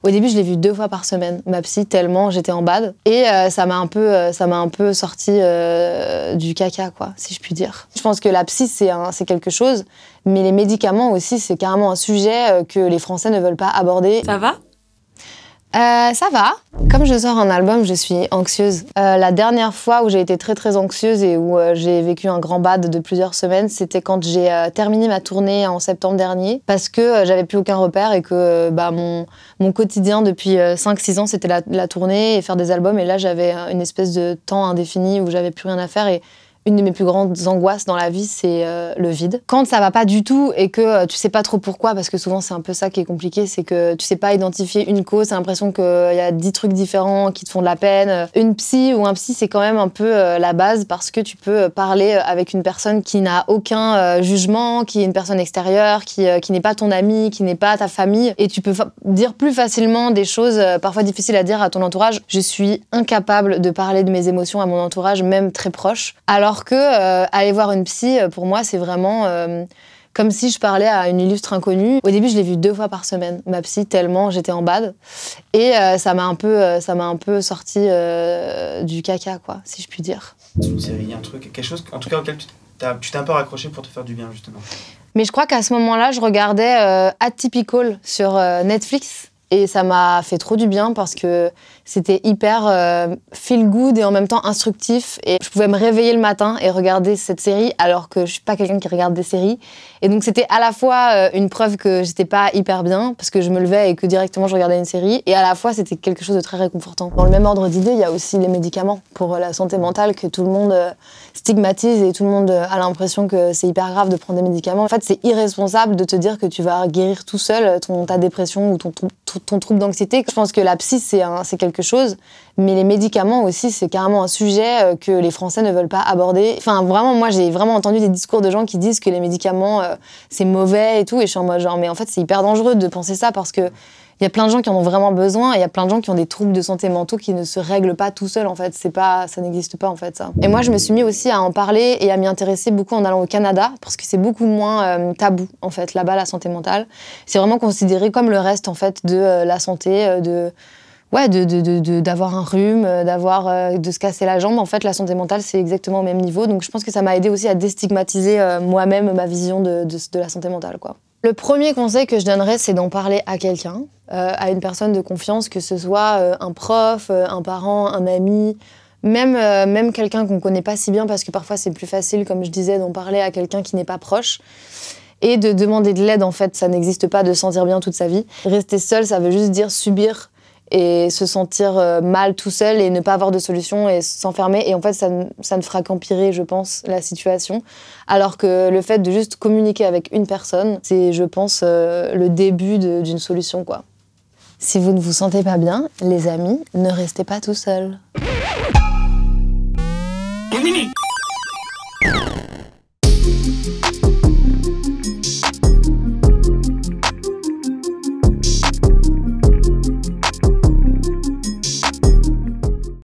Au début, je l'ai vue 2 fois par semaine, ma psy, tellement j'étais en bad. Et ça m'a un peu sorti du caca, quoi, si je puis dire. Je pense que la psy, c'est quelque chose, mais les médicaments aussi, c'est carrément un sujet que les Français ne veulent pas aborder. Ça va ? Ça va. Comme je sors un album, je suis anxieuse. La dernière fois où j'ai été très anxieuse et où j'ai vécu un grand bad de plusieurs semaines, c'était quand j'ai terminé ma tournée en septembre dernier, parce que j'avais plus aucun repère et que mon quotidien depuis 5-6 ans, c'était la tournée et faire des albums. Et là, j'avais une espèce de temps indéfini où j'avais plus rien à faire. Et une de mes plus grandes angoisses dans la vie, c'est le vide. Quand ça va pas du tout et que tu sais pas trop pourquoi, parce que souvent c'est un peu ça qui est compliqué, c'est que tu sais pas identifier une cause, t'as l'impression qu'il y a 10 trucs différents qui te font de la peine. Une psy ou un psy, c'est quand même un peu la base, parce que tu peux parler avec une personne qui n'a aucun jugement, qui est une personne extérieure, qui n'est pas ton ami, qui n'est pas ta famille, et tu peux dire plus facilement des choses parfois difficiles à dire à ton entourage. Je suis incapable de parler de mes émotions à mon entourage, même très proche, alors que aller voir une psy, pour moi, c'est vraiment comme si je parlais à une illustre inconnue. Au début, je l'ai vue 2 fois par semaine, ma psy, tellement j'étais en bad. Et ça m'a un peu sorti du caca, quoi, si je puis dire. Une série, un truc, quelque chose, en tout cas, auquel tu t'es un peu raccroché pour te faire du bien, justement. Mais je crois qu'à ce moment-là, je regardais Atypical sur Netflix. Et ça m'a fait trop du bien parce que c'était hyper feel good et en même temps instructif. Et je pouvais me réveiller le matin et regarder cette série alors que je suis pas quelqu'un qui regarde des séries. Et donc c'était à la fois une preuve que j'étais pas hyper bien parce que je me levais et que directement je regardais une série. Et à la fois c'était quelque chose de très réconfortant. Dans le même ordre d'idée, il y a aussi les médicaments pour la santé mentale que tout le monde stigmatise et tout le monde a l'impression que c'est hyper grave de prendre des médicaments. En fait, c'est irresponsable de te dire que tu vas guérir tout seul ta dépression ou ton trouble d'anxiété. Je pense que la psy, c'est quelque chose, mais les médicaments aussi, c'est carrément un sujet que les Français ne veulent pas aborder. Enfin, vraiment, moi, j'ai vraiment entendu des discours de gens qui disent que les médicaments, c'est mauvais et tout, et je suis en mode genre, mais en fait, c'est hyper dangereux de penser ça parce que il y a plein de gens qui en ont vraiment besoin, et il y a plein de gens qui ont des troubles de santé mentaux qui ne se règlent pas tout seuls, en fait. Ça n'existe pas, en fait, ça. Et moi, je me suis mis aussi à en parler et à m'y intéresser beaucoup en allant au Canada, parce que c'est beaucoup moins tabou, en fait, là-bas, la santé mentale. C'est vraiment considéré comme le reste, en fait, de la santé, d'avoir un rhume, de se casser la jambe. En fait, la santé mentale, c'est exactement au même niveau. Donc, je pense que ça m'a aidé aussi à déstigmatiser moi-même ma vision de la santé mentale, quoi. Le premier conseil que je donnerais, c'est d'en parler à quelqu'un, à une personne de confiance, que ce soit un prof, un parent, un ami, même quelqu'un qu'on connaît pas si bien, parce que parfois c'est plus facile, comme je disais, d'en parler à quelqu'un qui n'est pas proche. Et de demander de l'aide, en fait, ça n'existe pas de se sentir bien toute sa vie. Rester seul, ça veut juste dire subir et se sentir mal tout seul et ne pas avoir de solution et s'enfermer. Et en fait, ça ne fera qu'empirer, je pense, la situation. Alors que le fait de juste communiquer avec une personne, c'est, je pense, le début d'une solution, quoi. Si vous ne vous sentez pas bien, les amis, ne restez pas tout seuls.